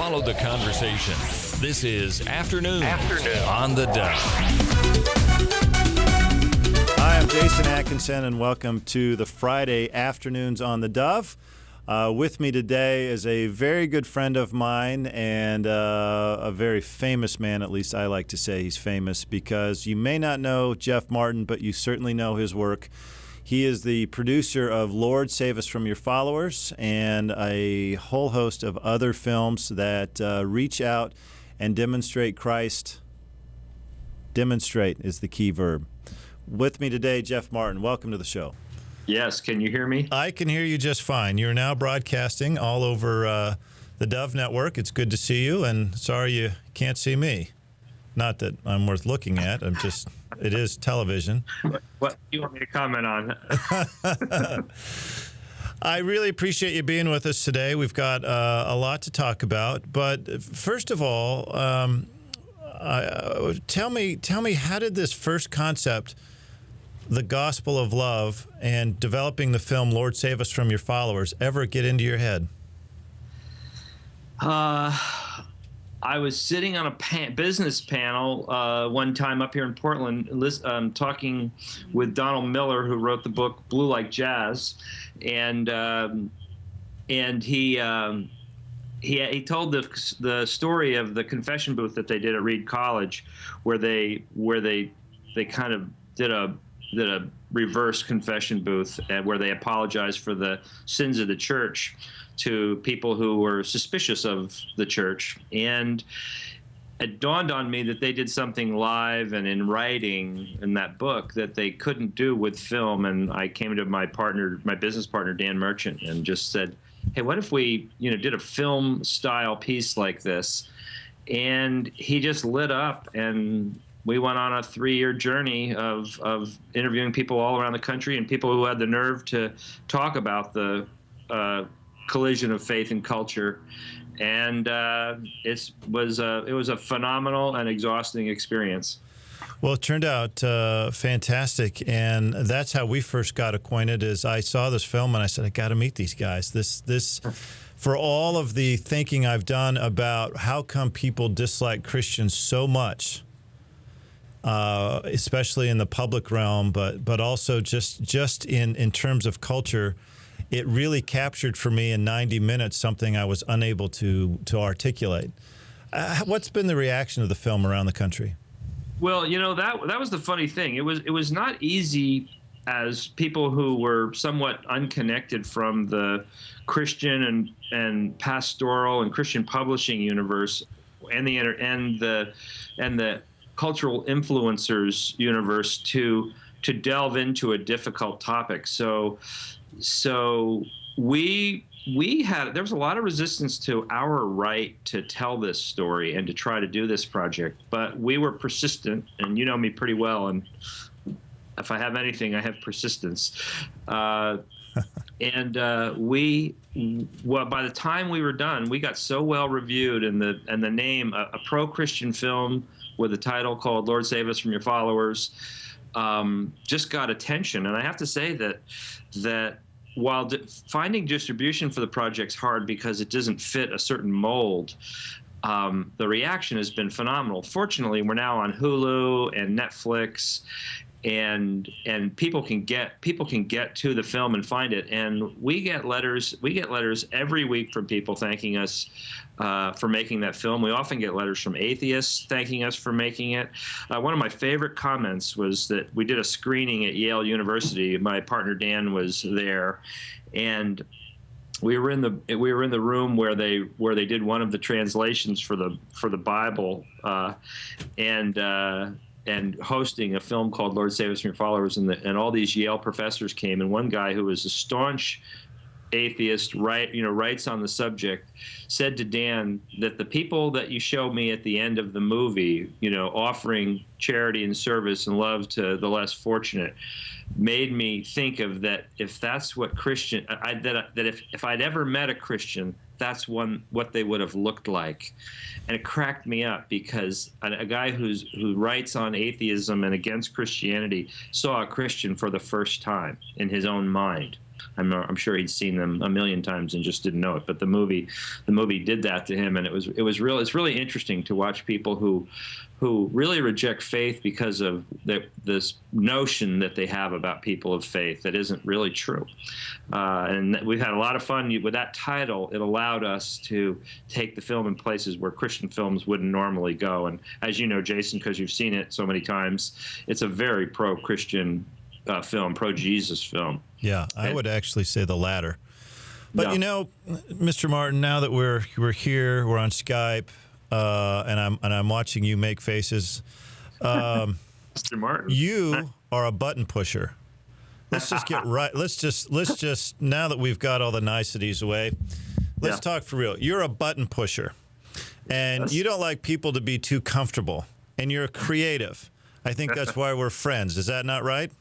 Follow the conversation. This is Afternoon on the Dove. Hi, I'm Jason Atkinson, and welcome to the Friday Afternoons on the Dove. With me today is a very good friend of mine and a very famous man. At least I like to say he's famous, because you may not know Jeff Martin, but you certainly know his work. He is the producer of Lord Save Us From Your Followers and a whole host of other films that reach out and demonstrate Christ. Demonstrate is the key verb. With me today, Jeff Martin. Welcome to the show. Yes, can you hear me? I can hear you just fine. You're now broadcasting all over the Dove Network. It's good to see you, and sorry you can't see me. Not that I'm worth looking at. It is television. What do you want me to comment on? I really appreciate you being with us today. We've got a lot to talk about. But first of all, tell me, how did this first concept, the gospel of love, and developing the film Lord Save Us From Your Followers, ever get into your head? I was sitting on a business panel one time up here in Portland, talking with Donald Miller, who wrote the book Blue Like Jazz, and he told the story of the confession booth that they did at Reed College, where they kind of did a reverse confession booth, where they apologized for the sins of the church to people who were suspicious of the church. And it dawned on me that they did something live and in writing in that book that they couldn't do with film. And I came to my business partner, Dan Merchant, and just said, hey, what if we, did a film style piece like this? And he just lit up, and we went on a 3-year journey of interviewing people all around the country and people who had the nerve to talk about the collision of faith and culture. And it was a phenomenal and exhausting experience. Well, it turned out fantastic, and that's how we first got acquainted. Is I saw this film and I said, I got to meet these guys. This for all of the thinking I've done about how come people dislike Christians so much, especially in the public realm, but also just in terms of culture, it really captured for me in 90 minutes something I was unable to articulate. What's been the reaction of the film around the country? Well, that was the funny thing. It was not easy, as people who were somewhat unconnected from the Christian and pastoral and Christian publishing universe and the cultural influencers universe to delve into a difficult topic. So there was a lot of resistance to our right to tell this story and to try to do this project, but we were persistent, and you know me pretty well, and if I have anything, I have persistence. By the time we were done, we got so well reviewed, and the name, a pro-Christian film with a title called Lord Save Us From Your Followers, just got attention. And I have to say that while finding distribution for the project's hard because it doesn't fit a certain mold, the reaction has been phenomenal. Fortunately, we're now on Hulu and Netflix, and people can get to the film and find it. And we get letters every week from people thanking us for making that film. We often get letters from atheists thanking us for making it. One of my favorite comments was that we did a screening at Yale University. My partner Dan was there, and we were in the room where they did one of the translations for the Bible, and hosting a film called Lord Save Us From Your Followers, and all these Yale professors came, and one guy who was a staunch atheist, writes on the subject, said to Dan that the people that you show me at the end of the movie, offering charity and service and love to the less fortunate, made me think of that. If that's what Christian, if I'd ever met a Christian, that's what they would have looked like. And it cracked me up, because a guy who writes on atheism and against Christianity saw a Christian for the first time in his own mind. I'm sure he'd seen them a million times and just didn't know it. But the movie did that to him, and it's really interesting to watch people who really reject faith because of this notion that they have about people of faith that isn't really true. And we've had a lot of fun with that title. It allowed us to take the film in places where Christian films wouldn't normally go. And as you know, Jason, because you've seen it so many times, it's a very pro-Christian film, pro-Jesus film. Yeah, I would actually say the latter. But Mr. Martin, now that we're here, we're on Skype, and I'm watching you make faces. Mr. Martin, you are a button pusher. Let's just get right. Let's just now that we've got all the niceties away, let's talk for real. You're a button pusher, and you don't like people to be too comfortable, and you're creative. I think that's why we're friends. Is that not right?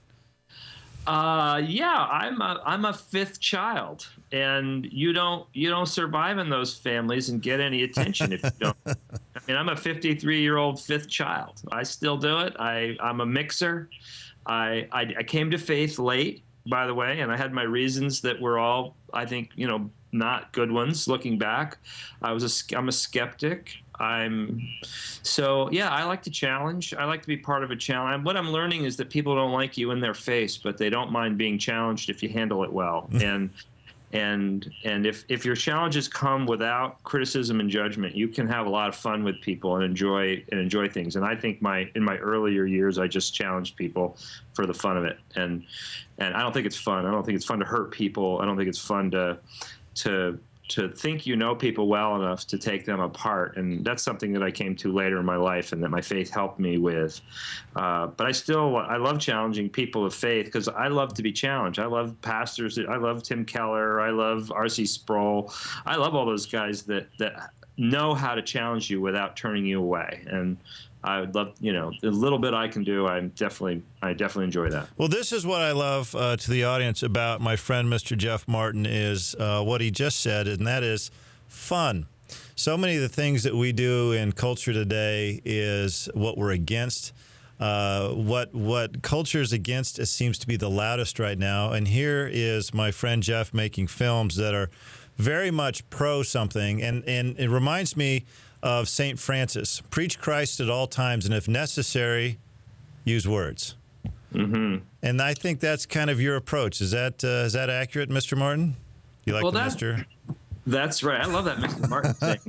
Yeah, I'm a fifth child, and you don't survive in those families and get any attention if you don't. I mean, I'm a 53-year-old fifth child. I still do it. I'm a mixer. I came to faith late, by the way, and I had my reasons that were all, I think, not good ones looking back. I'm a skeptic. I like to challenge. I like to be part of a challenge. What I'm learning is that people don't like you in their face, but they don't mind being challenged if you handle it well. And if your challenges come without criticism and judgment, you can have a lot of fun with people and enjoy things. And I think in my earlier years, I just challenged people for the fun of it. And I don't think it's fun. I don't think it's fun to hurt people. I don't think it's fun to think you know people well enough to take them apart. And that's something that I came to later in my life and that my faith helped me with. But I love challenging people of faith because I love to be challenged. I love pastors. I love Tim Keller. I love R.C. Sproul. I love all those guys that know how to challenge you without turning you away. And I would love, the little bit I can do, I definitely enjoy that. Well, this is what I love to the audience about my friend, Mr. Jeff Martin, is what he just said, and that is fun. So many of the things that we do in culture today is what we're against. What culture is against, it seems to be the loudest right now. And here is my friend Jeff making films that are very much pro something, and it reminds me of St. Francis. Preach Christ at all times, and if necessary, use words. Mm-hmm. And I think that's kind of your approach. Is that accurate, Mr. Martin? You like Mr.? That's right. I love that Mr. Martin thing.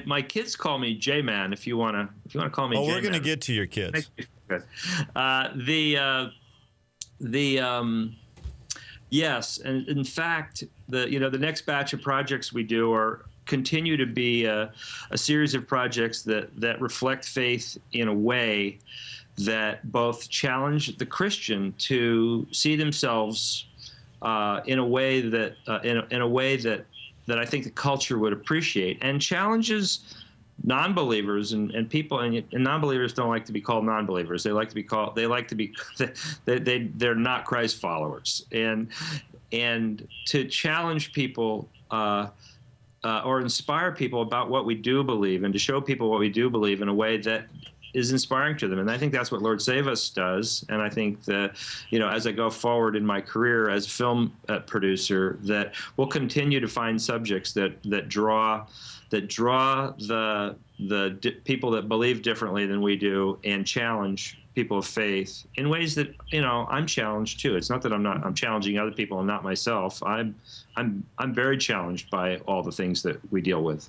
My kids call me J-Man. If you want to call me. Oh, J-Man. We're going to get to your kids. Yes, and in fact, the next batch of projects we do continue to be a series of projects that reflect faith in a way that both challenge the Christian to see themselves in a way that I think the culture would appreciate, and challenges non-believers and people, and non-believers don't like to be called non-believers. They're not Christ followers, and to challenge people or inspire people about what we do believe, and to show people what we do believe in a way that is inspiring to them. And I think that's what Lord Save Us does. And I think that, as I go forward in my career as a film producer, that we'll continue to find subjects that draw the people that believe differently than we do and challenge people of faith in ways that I'm challenged too. It's not that I'm challenging other people and not myself. I'm very challenged by all the things that we deal with.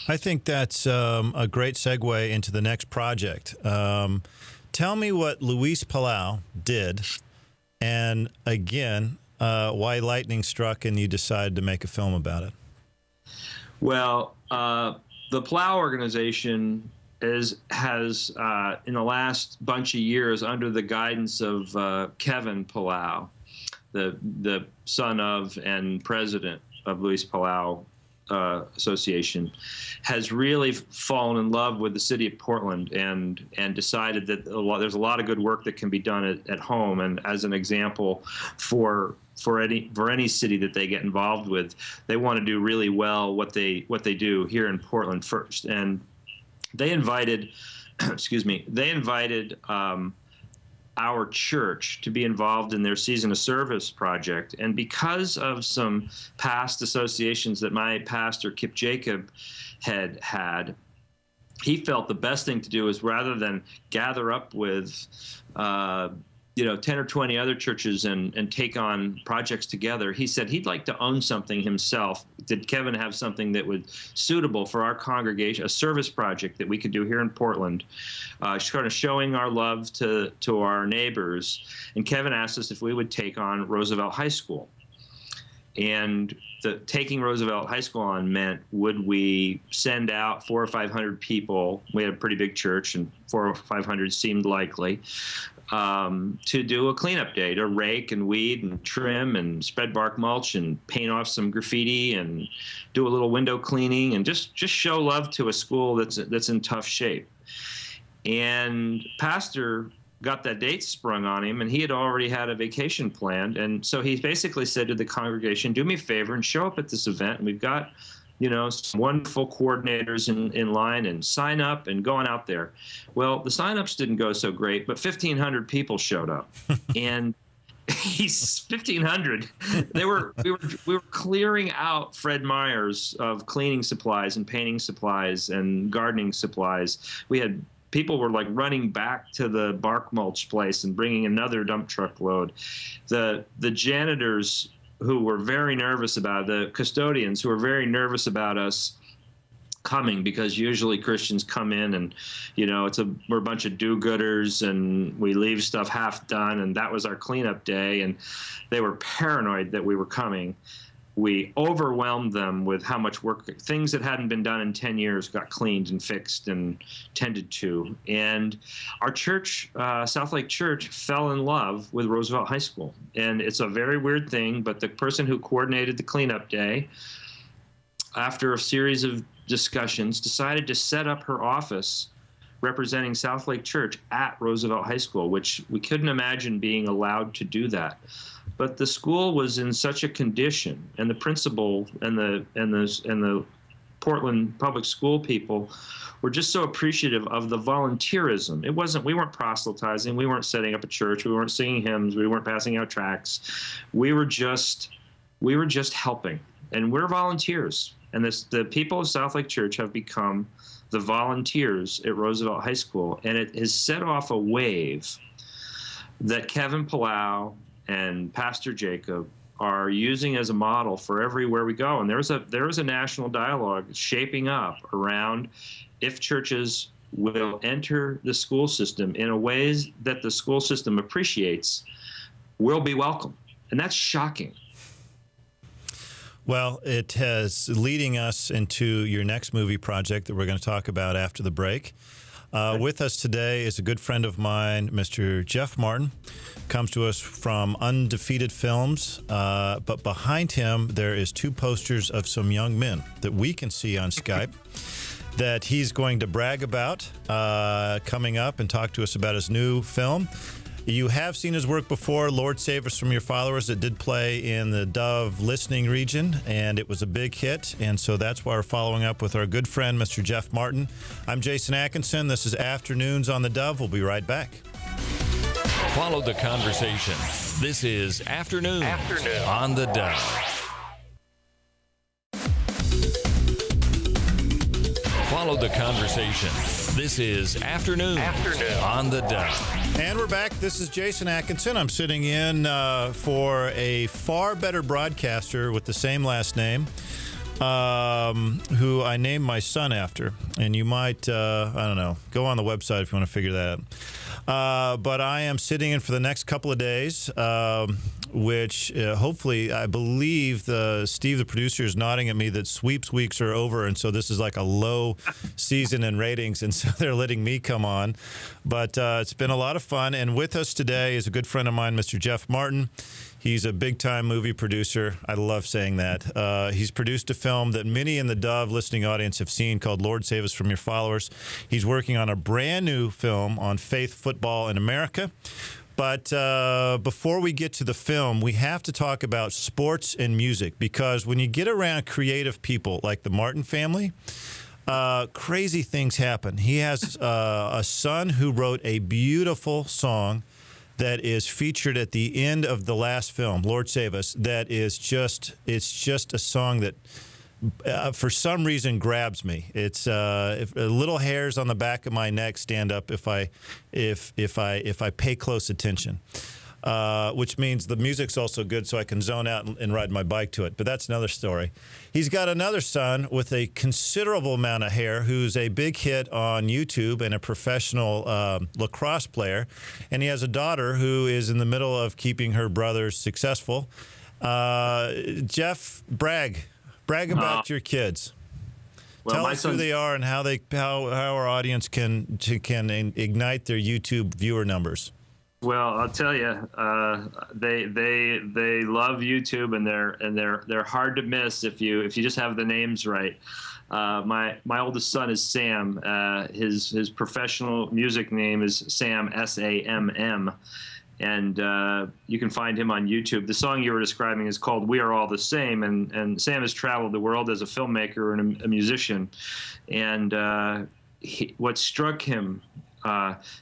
I think that's a great segue into the next project. Tell me what Luis Palau did, and again, why lightning struck and you decided to make a film about it. Well, the Palau organization has in the last bunch of years, under the guidance of Kevin Palau, the son of and president of Luis Palau Association, has really fallen in love with the city of Portland and decided that there's a lot of good work that can be done at home. And as an example, for any city that they get involved with, they want to do really well what they do here in Portland first. And they invited our church to be involved in their Season of Service project. And because of some past associations that my pastor, Kip Jacob, had, he felt the best thing to do is, rather than gather up with 10 or 20 other churches and take on projects together, he said he'd like to own something himself. Did Kevin have something that was suitable for our congregation, a service project that we could do here in Portland, kind of showing our love to our neighbors? And Kevin asked us if we would take on Roosevelt High School. And taking Roosevelt High School on meant, would we send out 400 or 500 people? We had a pretty big church, and 400 or 500 seemed likely, to do a cleanup day, to rake and weed and trim and spread bark mulch and paint off some graffiti and do a little window cleaning and just show love to a school that's in tough shape. And Pastor got that date sprung on him, and he had already had a vacation planned. And so he basically said to the congregation, do me a favor and show up at this event. And we've got, some wonderful coordinators in line, and sign up and going out there. Well, the signups didn't go so great, but 1,500 people showed up. And he's 1,500. We were clearing out Fred Meyer's of cleaning supplies and painting supplies and gardening supplies. People were like running back to the bark mulch place and bringing another dump truck load. The janitors, who were very nervous about it, the custodians who were very nervous about us coming, because usually Christians come in and, we're a bunch of do-gooders and we leave stuff half done, and that was our cleanup day, and they were paranoid that we were coming. We overwhelmed them with how much work, things that hadn't been done in 10 years got cleaned and fixed and tended to. And our church, South Lake Church, fell in love with Roosevelt High School. And it's a very weird thing, but the person who coordinated the cleanup day, after a series of discussions, decided to set up her office representing South Lake Church at Roosevelt High School, which we couldn't imagine being allowed to do that. But the school was in such a condition, and the principal and the Portland public school people were just so appreciative of the volunteerism. We weren't proselytizing, we weren't setting up a church, we weren't singing hymns, we weren't passing out tracts. We were just helping, and we're volunteers. And the people of South Lake Church have become the volunteers at Roosevelt High School, and it has set off a wave that Kevin Palau and Pastor Jacob are using as a model for everywhere we go. And there is a national dialogue shaping up around if churches will enter the school system in a ways that the school system appreciates, will be welcome. And that's shocking. Well, it has leading us into your next movie project that we're going to talk about after the break. With us today is a good friend of mine, Mr. Jeff Martin. Comes to us from Undefeated Films, but behind him there is two posters of some young men that we can see on Skype that he's going to brag about coming up and talk to us about his new film. You have seen his work before, Lord Save Us From Your Followers. It did play in the Dove listening region, and it was a big hit. And so that's why we're following up with our good friend, Mr. Jeff Martin. I'm Jason Atkinson. This is Afternoons on the Dove. We'll be right back. Follow the conversation. This is Afternoons on the Dove. Follow the conversation. This is Afternoons on the Dove. And we're back. This is Jason Atkinson. I'm sitting in for a far better broadcaster with the same last name, who I named my son after. And you might, I don't know, go on the website if you want to figure that out. But I am sitting in for the next couple of days, which hopefully, I believe Steve, the producer, is nodding at me that sweeps weeks are over, and so this is like a low season in ratings, and so they're letting me come on. But it's been a lot of fun, and with us today is a good friend of mine, Mr. Jeff Martin. He's a big-time movie producer. I love saying that. He's produced a film that many in the Dove listening audience have seen called Lord Save Us From Your Followers. He's working on a brand-new film on faith football in America. But before we get to the film, we have to talk about sports and music, because when you get around creative people like the Martin family, crazy things happen. He has a son who wrote a beautiful song that is featured at the end of the last film, Lord Save Us, that is it's just a song that for some reason grabs me. It's if little hairs on the back of my neck stand up if I pay close attention. Which means the music's also good, so I can zone out and ride my bike to it. But that's another story. He's got another son with a considerable amount of hair who's a big hit on YouTube and a professional lacrosse player. And he has a daughter who is in the middle of keeping her brothers successful. Jeff, brag about your kids. Well, Tell us who they are and how our audience can ignite their YouTube viewer numbers. Well, I'll tell you, they love YouTube, and they're hard to miss if you just have the names right. My oldest son is Sam. His professional music name is Sam, Samm, and you can find him on YouTube. The song you were describing is called "We Are All the Same," and Sam has traveled the world as a filmmaker and a musician, and what struck him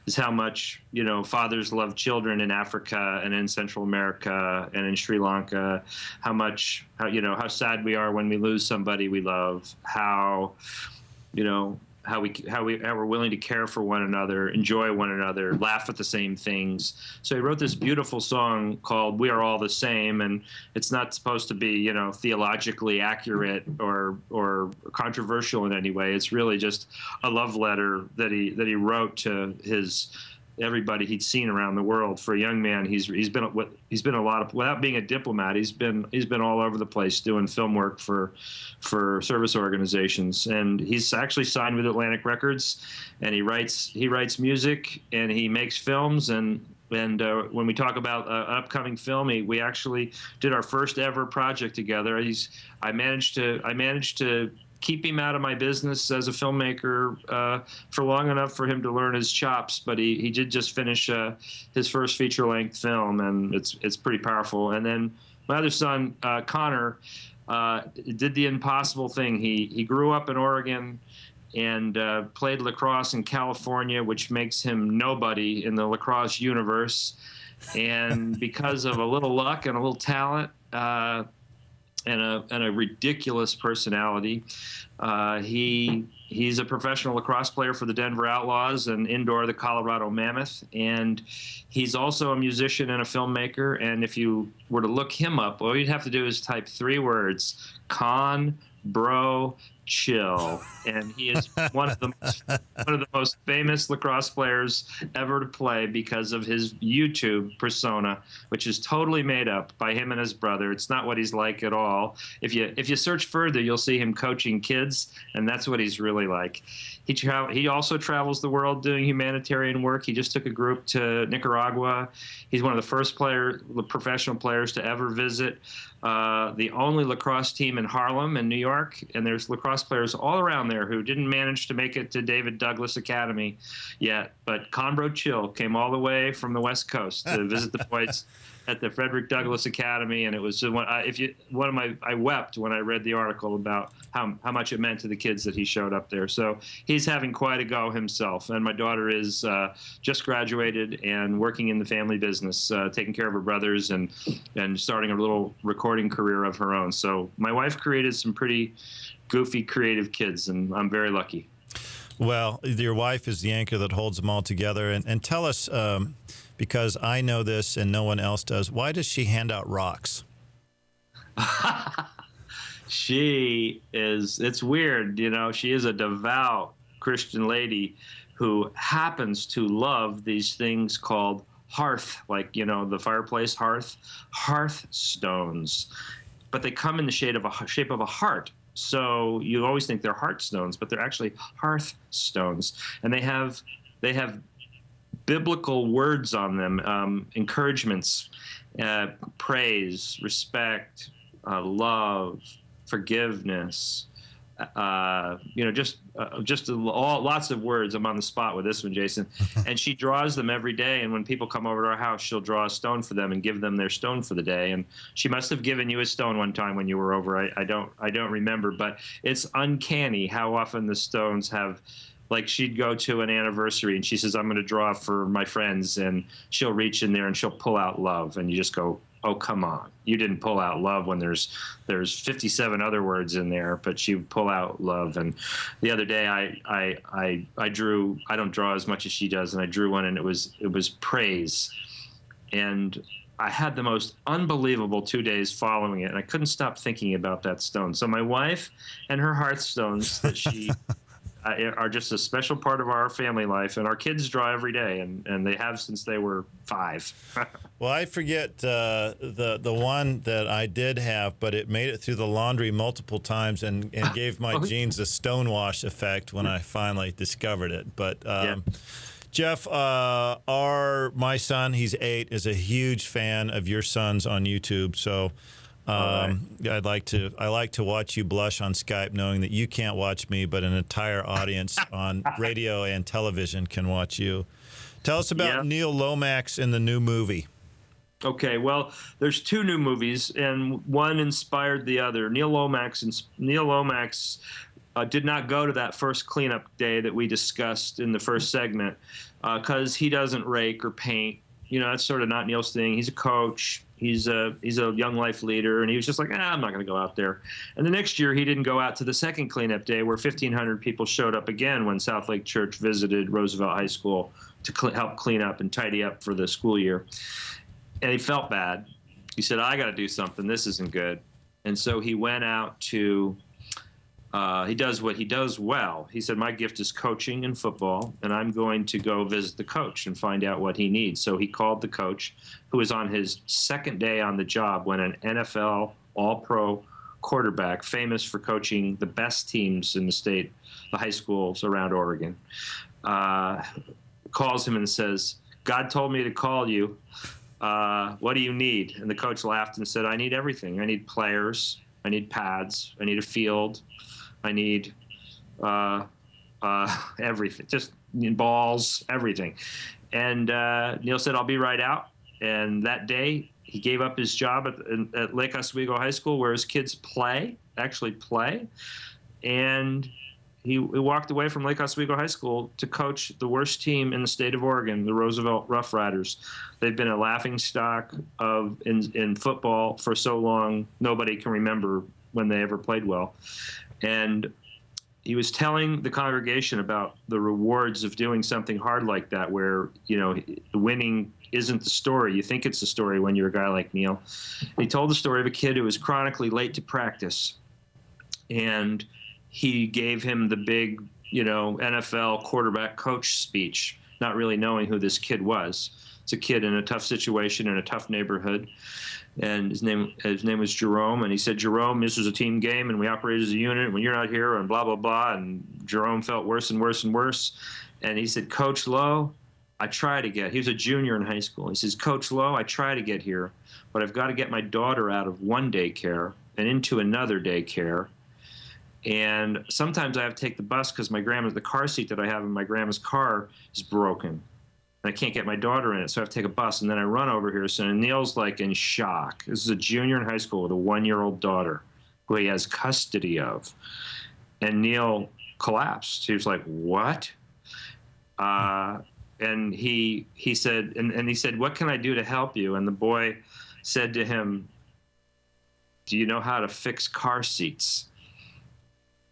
is how much fathers love children in Africa and in Central America and in Sri Lanka. How sad we are when we lose somebody we love. How we're willing to care for one another, enjoy one another, laugh at the same things. So he wrote this beautiful song called "We Are All the Same," and it's not supposed to be, theologically accurate or controversial in any way. It's really just a love letter that he wrote to everybody he'd seen around the world. For a young man, he's been a lot of, without being a diplomat, he's been all over the place doing film work for service organizations, and he's actually signed with Atlantic Records, and he writes music and he makes films, and when we talk about an upcoming film, we actually did our first ever project together. I managed to keep him out of my business as a filmmaker for long enough for him to learn his chops, but he did just finish his first feature-length film, and it's pretty powerful. And then my other son, Connor, did the impossible thing. He grew up in Oregon and played lacrosse in California, which makes him nobody in the lacrosse universe. And because of a little luck and a little talent, and a ridiculous personality, he's a professional lacrosse player for the Denver Outlaws and indoor the Colorado Mammoth, and he's also a musician and a filmmaker. And if you were to look him up, all you'd have to do is type 3 words: Con Bro Chill, and he is one of the most famous lacrosse players ever to play because of his YouTube persona, which is totally made up by him and his brother. It's not what he's like at all. If you search further, you'll see him coaching kids, and that's what he's really like. He also travels the world doing humanitarian work. He just took a group to Nicaragua. He's one of the first professional players to ever visit the only lacrosse team in Harlem in New York, and there's lacrosse players all around there who didn't manage to make it to David Douglas Academy yet. But Conbro Chill came all the way from the West Coast to visit the boys at the Frederick Douglass Academy, and it was I wept when I read the article about how much it meant to the kids that he showed up there. So he's having quite a go himself, and my daughter is just graduated and working in the family business, taking care of her brothers and starting a little recording career of her own. So my wife created some pretty goofy, creative kids, and I'm very lucky. Well, your wife is the anchor that holds them all together. And tell us, because I know this and no one else does, why does she hand out rocks? It's weird, she is a devout Christian lady who happens to love these things called hearth, like, the fireplace hearth stones. But they come in the shape of a heart. So you always think they're heart stones, but they're actually hearth stones. And they have biblical words on them, encouragements, praise, respect, love, forgiveness, lots of words. I'm on the spot with this one, Jason. And she draws them every day. And when people come over to our house, she'll draw a stone for them and give them their stone for the day. And she must have given you a stone one time when you were over. I don't remember, but it's uncanny how often the stones have like she'd go to an anniversary and she says, I'm going to draw for my friends, and she'll reach in there and she'll pull out love, and you just go, oh, come on. You didn't pull out love when there's 57 other words in there, but she would pull out love. And the other day I drew, I don't draw as much as she does, and I drew one, and it was praise. And I had the most unbelievable 2 days following it, and I couldn't stop thinking about that stone. So my wife and her hearthstones that she are just a special part of our family life, and our kids draw every day, and they have since they were 5. Well, I forget the one that I did have, but it made it through the laundry multiple times and gave my jeans a stonewash effect when I finally discovered it. But yeah. Jeff, my son, he's 8, is a huge fan of your sons on YouTube. So I like to watch you blush on Skype, knowing that you can't watch me, but an entire audience on radio and television can watch you. Tell us about Neil Lomax in the new movie. Okay, well, there's 2 new movies, and one inspired the other. Neil Lomax did not go to that first cleanup day that we discussed in the first segment because he doesn't rake or paint. You know, that's sort of not Neil's thing. He's a coach. He's a young life leader, and he was just like, I'm not going to go out there. And the next year, he didn't go out to the second cleanup day where 1,500 people showed up again when South Lake Church visited Roosevelt High School to help clean up and tidy up for the school year. And he felt bad. He said, I got to do something. This isn't good. And so he went out to he does what he does well. He said, my gift is coaching and football, and I'm going to go visit the coach and find out what he needs. So he called the coach, who was on his second day on the job when an NFL All-Pro quarterback, famous for coaching the best teams in the state, the high schools around Oregon, calls him and says, God told me to call you. What do you need? And the coach laughed and said, I need everything. I need players. I need pads. I need a field. I need everything, just balls, everything. And Neil said, I'll be right out. And that day, he gave up his job at Lake Oswego High School, where his kids actually play. And he walked away from Lake Oswego High School to coach the worst team in the state of Oregon, the Roosevelt Rough Riders. They've been a laughingstock in football for so long, nobody can remember when they ever played well. And he was telling the congregation about the rewards of doing something hard like that, where, you know, winning isn't the story. You think it's the story when you're a guy like Neil. He told the story of a kid who was chronically late to practice, and he gave him the big, you know, NFL quarterback coach speech, not really knowing who this kid was. It's a kid in a tough situation in a tough neighborhood. And his name was Jerome, and he said, Jerome, this was a team game, and we operate as a unit when you're not here, and blah, blah, blah. And Jerome felt worse and worse and worse. And he said, Coach Lowe, he was a junior in high school. He says, Coach Lowe, I try to get here, but I've got to get my daughter out of one daycare and into another daycare. And sometimes I have to take the bus because the car seat that I have in my grandma's car is broken. And I can't get my daughter in it, so I have to take a bus. And then I run over here. So Neil's like in shock. This is a junior in high school with a 1-year-old daughter who he has custody of. And Neil collapsed. He was like, what? And he said, and he said, what can I do to help you? And the boy said to him, do you know how to fix car seats?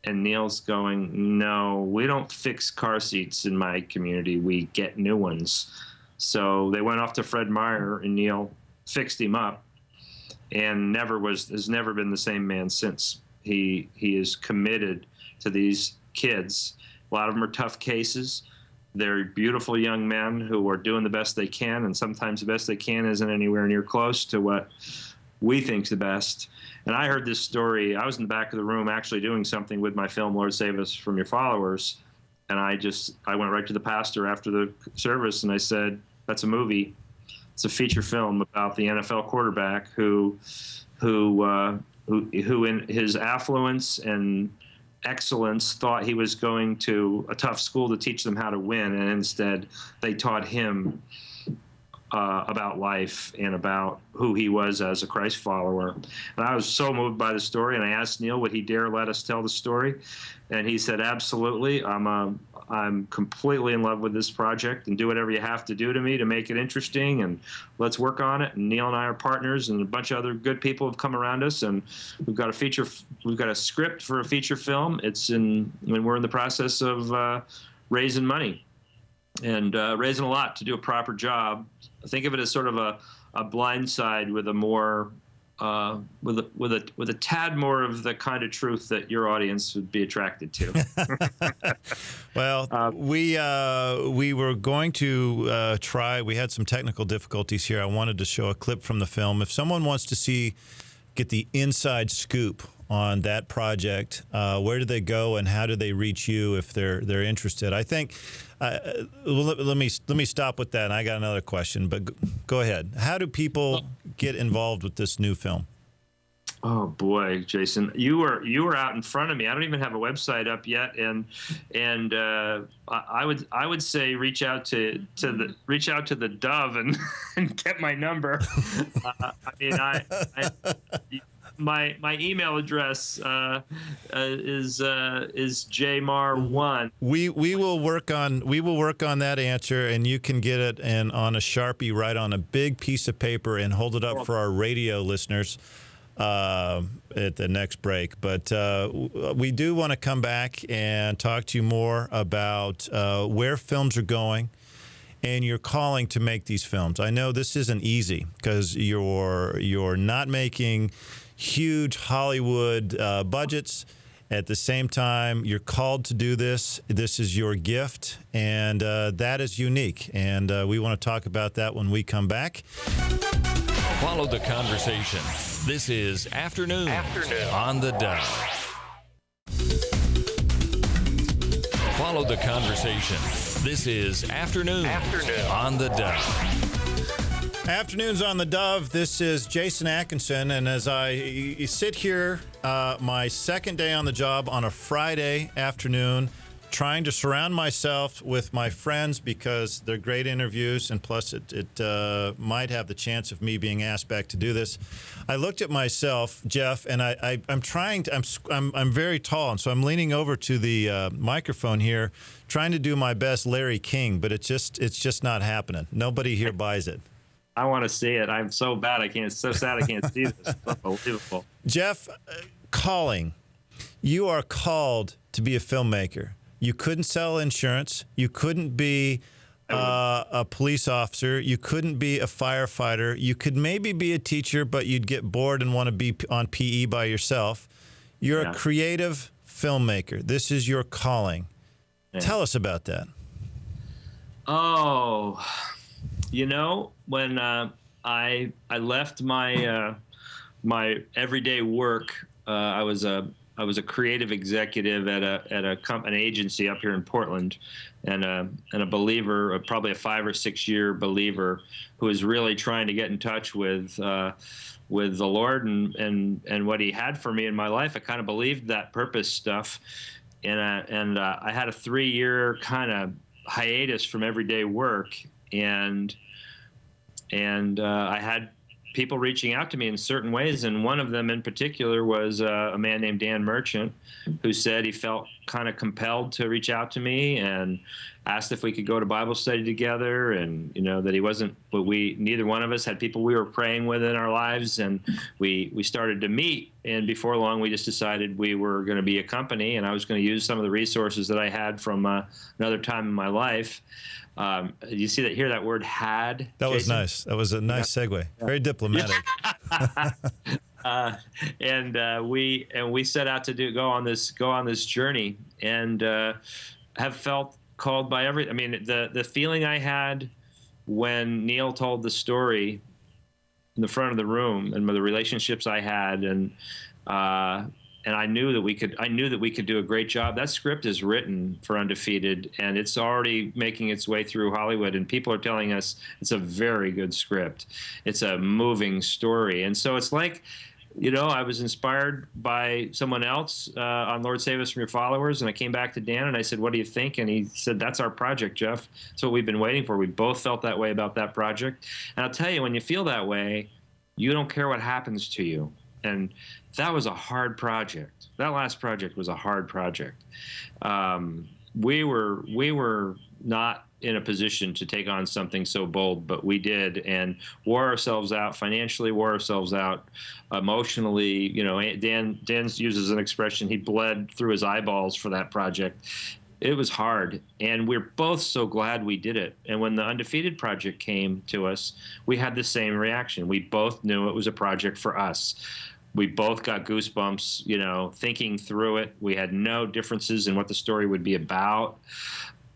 And Neil's going, no, we don't fix car seats in my community. We get new ones. So they went off to Fred Meyer, and Neil fixed him up, and has never been the same man since. He is committed to these kids. A lot of them are tough cases. They're beautiful young men who are doing the best they can, and sometimes the best they can isn't anywhere near close to what we think's the best. And I heard this story. I was in the back of the room actually doing something with my film, Lord Save Us from Your Followers. And I went right to the pastor after the service, and I said, that's a movie. It's a feature film about the NFL quarterback who in his affluence and excellence thought he was going to a tough school to teach them how to win. And instead they taught him about life and about who he was as a Christ follower. And I was so moved by the story, and I asked Neil, would he dare let us tell the story? And he said, absolutely. I'm completely in love with this project, and do whatever you have to do to me to make it interesting, and let's work on it. And Neil and I are partners, and a bunch of other good people have come around us, and we've got a script for a feature film. We're in the process of raising money and raising a lot to do a proper job. Think of it as sort of a blind side with a more with a tad more of the kind of truth that your audience would be attracted to. Well, we were going to try. We had some technical difficulties here. I wanted to show a clip from the film. If someone wants to get the inside scoop on that project, where do they go and how do they reach you if they're interested? I think. Let me stop with that. And I got another question, but go ahead. How do people get involved with this new film? Oh boy, Jason, you were out in front of me. I don't even have a website up yet, and I would say reach out to the Dove and get my number. My email address is jmar1. We will work on that answer, and you can get it and on a Sharpie, write on a big piece of paper, and hold it up for our radio listeners at the next break. But we do want to come back and talk to you more about where films are going and your calling to make these films. I know this isn't easy because you're not making huge Hollywood budgets. At the same time, you're called to do this. This is your gift, and that is unique. And we want to talk about that when we come back. Follow the conversation. This is Afternoon on the Dove. Follow the conversation. This is Afternoon on the Dove. Afternoons on the Dove. This is Jason Atkinson, and as I sit here, my second day on the job on a Friday afternoon, trying to surround myself with my friends because they're great interviews, and plus it might have the chance of me being asked back to do this. I looked at myself, Jeff, and I'm very tall, and so I'm leaning over to the microphone here, trying to do my best Larry King, but it's just not happening. Nobody here buys it. I want to see it. I'm so bad. So sad I can't see this. It's unbelievable. Jeff, calling. You are called to be a filmmaker. You couldn't sell insurance. You couldn't be a police officer. You couldn't be a firefighter. You could maybe be a teacher, but you'd get bored and want to be on PE by yourself. You're a creative filmmaker. This is your calling. Yeah. Tell us about that. Oh, when I left my my everyday work, I was a creative executive at an agency up here in Portland, and a believer, probably a 5 or 6 year believer, who was really trying to get in touch with the Lord and what He had for me in my life. I kind of believed that purpose stuff, and I had a 3-year kind of hiatus from everyday work, and I had people reaching out to me in certain ways, and one of them in particular was a man named Dan Merchant, who said he felt kind of compelled to reach out to me and asked if we could go to Bible study together, and that he wasn't, but neither one of us had people we were praying with in our lives, and we started to meet, and before long we just decided we were going to be a company, and I was going to use some of the resources that I had from another time in my life. You see that here, that word "had"? That Jason? Was nice. That was a nice segue. Very diplomatic. We set out to go on this journey, and have felt called by the feeling I had when Neil told the story in the front of the room, and the relationships I had, and I knew that we could do a great job. That script is written for Undefeated, and it's already making its way through Hollywood, and people are telling us it's a very good script. It's a moving story. And so it's like I was inspired by someone else on Lord Save Us from Your Followers, and I came back to Dan and I said, "What do you think?" And he said, "That's our project, Jeff. That's what we've been waiting for." We both felt that way about that project. And I'll tell you, when you feel that way, you don't care what happens to you. And that was a hard project. That last project was a hard project. We were not in a position to take on something so bold, but we did, and wore ourselves out financially, wore ourselves out emotionally. Dan uses an expression, he bled through his eyeballs for that project. It was hard, and we're both so glad we did it. And when the Undefeated project came to us, we had the same reaction. We both knew it was a project for us. We both got goosebumps, thinking through it. We had no differences in what the story would be about.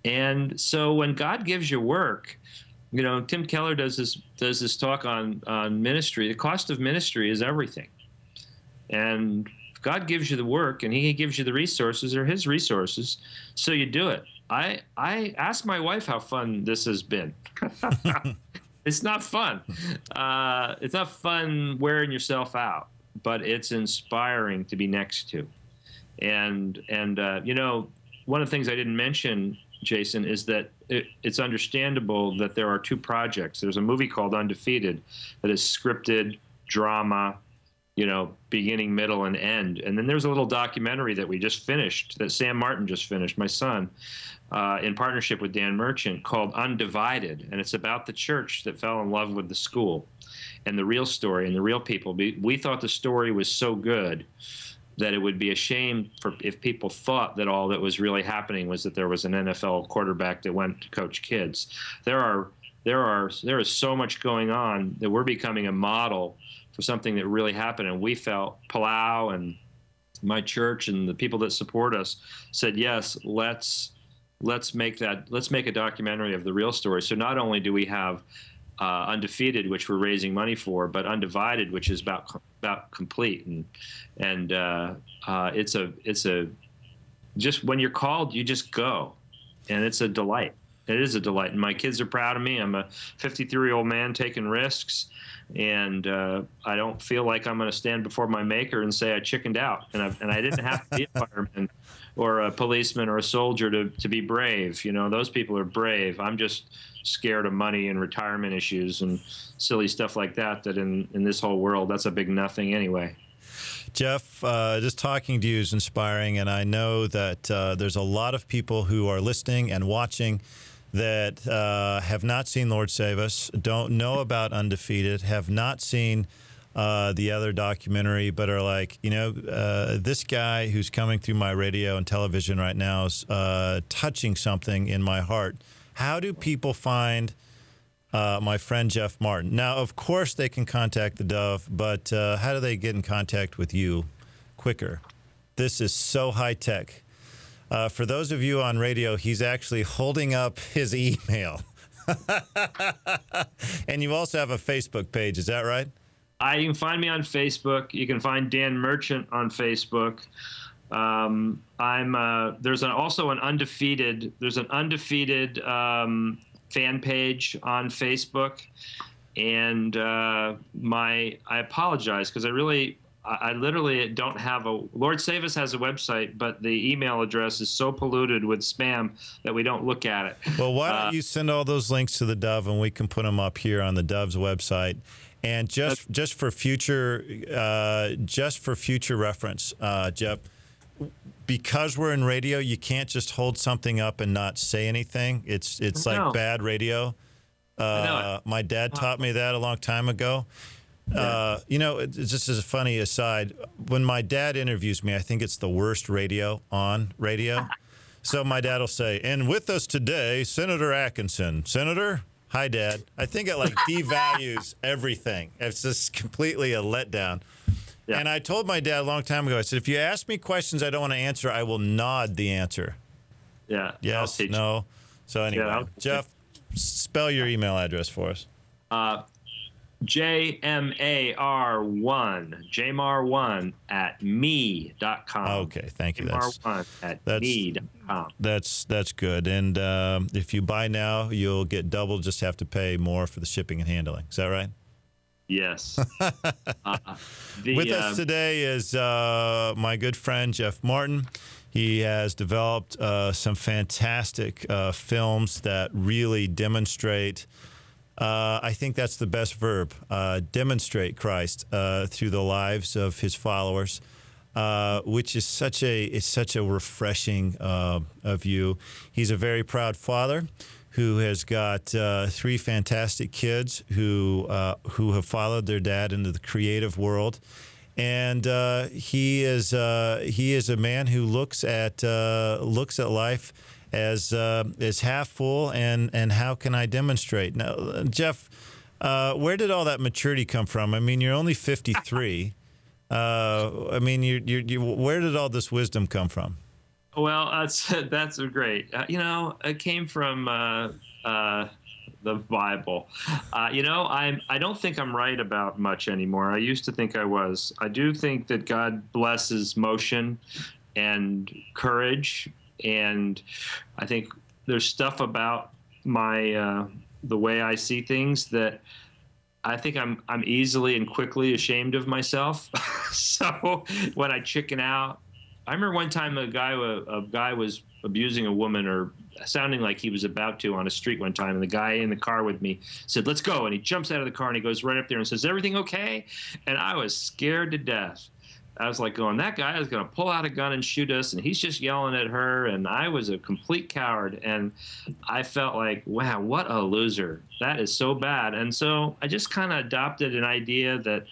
And so when God gives you work, Tim Keller does this talk on ministry. The cost of ministry is everything. And if God gives you the work and he gives you the resources, they're his resources, so you do it. I asked my wife how fun this has been. It's not fun. It's not fun wearing yourself out, but it's inspiring to be next to. And one of the things I didn't mention, Jason, is that it's understandable that there are two projects. There's a movie called Undefeated that is scripted drama, beginning, middle, and end. And then there's a little documentary that we just finished, that Sam Martin just finished, my son, in partnership with Dan Merchant, called Undivided. And it's about the church that fell in love with the school and the real story and the real people. We thought the story was so good that it would be a shame if people thought that all that was really happening was that there was an NFL quarterback that went to coach kids. There is so much going on that we're becoming a model for something that really happened. And we felt, Palau and my church and the people that support us said, yes, let's make a documentary of the real story. So not only do we have Undefeated, which we're raising money for, but Undivided, which is about complete, and it's just when you're called, you just go, and it's a delight. It is a delight, and my kids are proud of me. I'm a 53-year-old man taking risks, and I don't feel like I'm going to stand before my maker and say I chickened out, and I didn't have to be a fireman or a policeman or a soldier to be brave. Those people are brave. I'm just scared of money and retirement issues and silly stuff like that in this whole world, that's a big nothing anyway. Jeff, just talking to you is inspiring, and I know that there's a lot of people who are listening and watching that have not seen Lord Save Us, don't know about Undefeated, have not seen the other documentary, but are like, this guy who's coming through my radio and television right now is touching something in my heart. How do people find my friend Jeff Martin? Now, of course, they can contact the Dove, but how do they get in contact with you quicker? This is so high-tech. For those of you on radio, he's actually holding up his email. And you also have a Facebook page, is that right? You can find me on Facebook. You can find Dan Merchant on Facebook. There's also an Undefeated. There's an Undefeated fan page on Facebook, and I apologize because I literally don't have a. Lord Save Us has a website, but the email address is so polluted with spam that we don't look at it. Well, why don't you send all those links to the Dove, and we can put them up here on the Dove's website. And just for future reference, Jeff, because we're in radio, you can't just hold something up and not say anything. It's like bad radio. My dad taught me that a long time ago. It's just as a funny aside, when my dad interviews me, I think it's the worst radio on radio. So my dad will say, "And with us today, Senator Atkinson." Senator? Hi, Dad. I think it devalues everything. It's just completely a letdown. Yeah. And I told my dad a long time ago, I said, if you ask me questions I don't want to answer, I will nod the answer. Yeah. Yes, no. So anyway, Jeff, spell your email address for us. JMAR1 at me.com. Okay, thank you. JMAR1 at me.com. That's good. And if you buy now, you'll get double, just have to pay more for the shipping and handling. Is that right? Yes. With us today is my good friend Jeff Martin. He has developed some fantastic films that really demonstrate, I think that's the best verb, demonstrate Christ through the lives of his followers, which is such a refreshing view. He's a very proud father who has got 3 fantastic kids who have followed their dad into the creative world, and he is a man who looks at life as half full and how can I demonstrate? Now, Jeff, where did all that maturity come from? I mean, you're only 53. I mean, you where did all this wisdom come from? Well, that's great. It came from the Bible. I don't think I'm right about much anymore. I used to think I was. I do think that God blesses motion and courage, and I think there's stuff about my the way I see things that I think I'm easily and quickly ashamed of myself. So when I chicken out. I remember one time a guy was abusing a woman or sounding like he was about to on a street one time, and the guy in the car with me said, "Let's go." And he jumps out of the car and he goes right up there and says, "Everything okay?" And I was scared to death. I was like going, that guy is going to pull out a gun and shoot us, and he's just yelling at her, and I was a complete coward, and I felt like, wow, what a loser. That is so bad. And so I just kind of adopted an idea that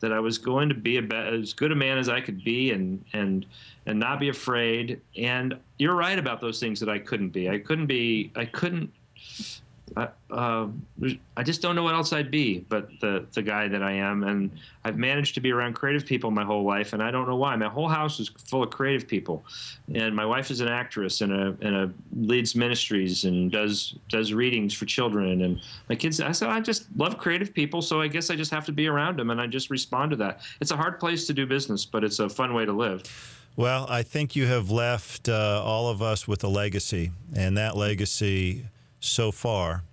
I was going to be as good a man as I could be and not be afraid. And you're right about those things that I couldn't be. I just don't know what else I'd be but the guy that I am. And I've managed to be around creative people my whole life, and I don't know why. My whole house is full of creative people. And my wife is an actress and leads ministries and does readings for children. And my kids, I just love creative people, so I guess I just have to be around them, and I just respond to that. It's a hard place to do business, but it's a fun way to live. Well, I think you have left all of us with a legacy, and that legacy so far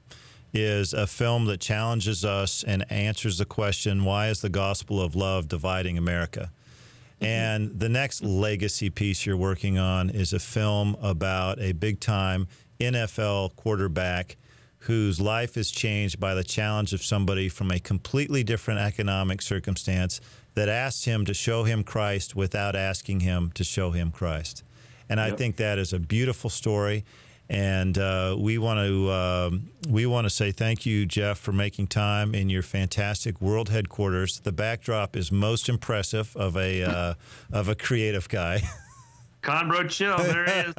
is a film that challenges us and answers the question, why is the gospel of love dividing America? And the next legacy piece you're working on is a film about a big-time NFL quarterback whose life is changed by the challenge of somebody from a completely different economic circumstance that asks him to show him Christ without asking him to show him Christ. And I think that is a beautiful story. And we want to say thank you, Jeff, for making time in your fantastic world headquarters. The backdrop is most impressive of a creative guy. Conbro chill, there he is.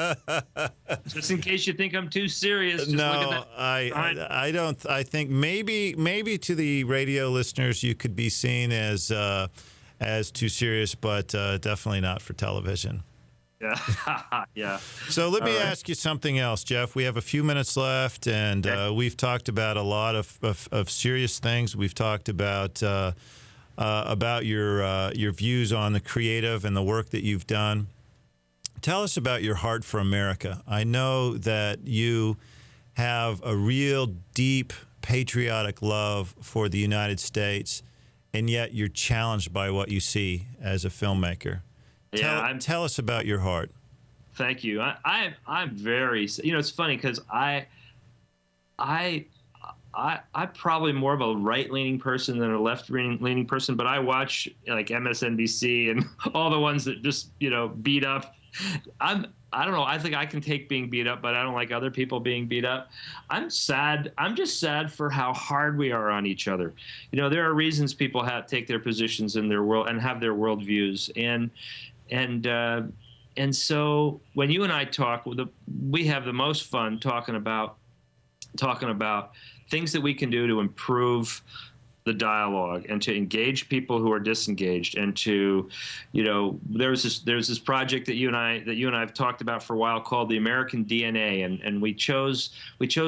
Just in case you think I'm too serious. Just no, look at that. I don't. I think maybe to the radio listeners you could be seen as too serious, but definitely not for television. Yeah. Yeah. So let me ask you something else, Jeff. We have a few minutes left, and we've talked about a lot of serious things. We've talked about your views on the creative and the work that you've done. Tell us about your heart for America. I know that you have a real deep patriotic love for the United States, and yet you're challenged by what you see as a filmmaker. Tell us about your heart. Thank you. I'm very, it's funny because I'm probably more of a right-leaning person than a left-leaning person, but I watch like MSNBC and all the ones that just, beat up. I don't know. I think I can take being beat up, but I don't like other people being beat up. I'm sad. I'm just sad for how hard we are on each other. There are reasons people take their positions in their world and have their worldviews. And so when you and I talk, we have the most fun talking about things that we can do to improve the dialogue and to engage people who are disengaged, and to, there's this project that you and I have talked about for a while called the American DNA, and we chose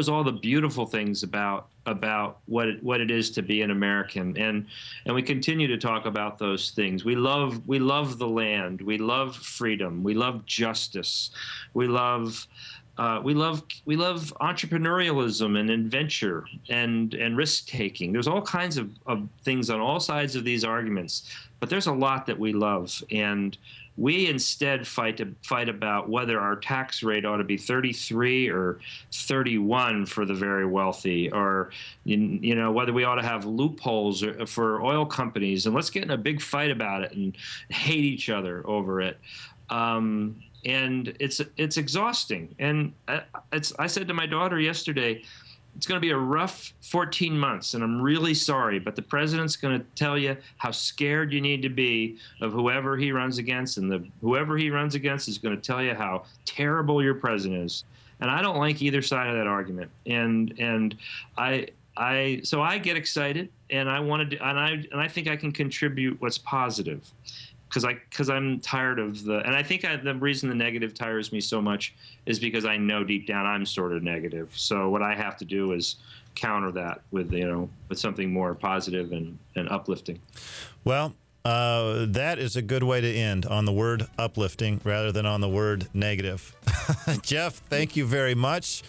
all the beautiful things about what it is to be an American, and we continue to talk about those things. We love the land, we love freedom, we love justice, we love we love entrepreneurialism and adventure and risk taking. There's all kinds of things on all sides of these arguments, but there's a lot that we love, and we instead fight about whether our tax rate ought to be 33 or 31 for the very wealthy, or whether we ought to have loopholes for oil companies, and let's get in a big fight about it and hate each other over it. And it's exhausting. And I said to my daughter yesterday, it's going to be a rough 14 months, and I'm really sorry, but the president's going to tell you how scared you need to be of whoever he runs against, and whoever he runs against is going to tell you how terrible your president is. And I don't like either side of that argument. And so I get excited, and I think I can contribute what's positive. Because I'm tired of and I think the reason the negative tires me so much is because I know deep down I'm sort of negative. So what I have to do is counter that with something more positive and uplifting. Well, that is a good way to end, on the word uplifting rather than on the word negative. Jeff, thank you very much.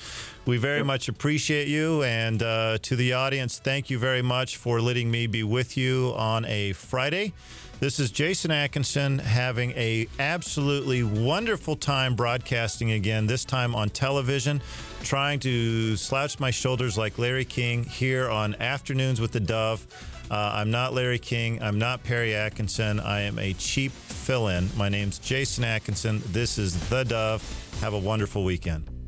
We very much appreciate you. And to the audience, thank you very much for letting me be with you on a Friday. This is Jason Atkinson having a absolutely wonderful time broadcasting again, this time on television, trying to slouch my shoulders like Larry King here on Afternoons with the Dove. I'm not Larry King. I'm not Perry Atkinson. I am a cheap fill-in. My name's Jason Atkinson. This is The Dove. Have a wonderful weekend.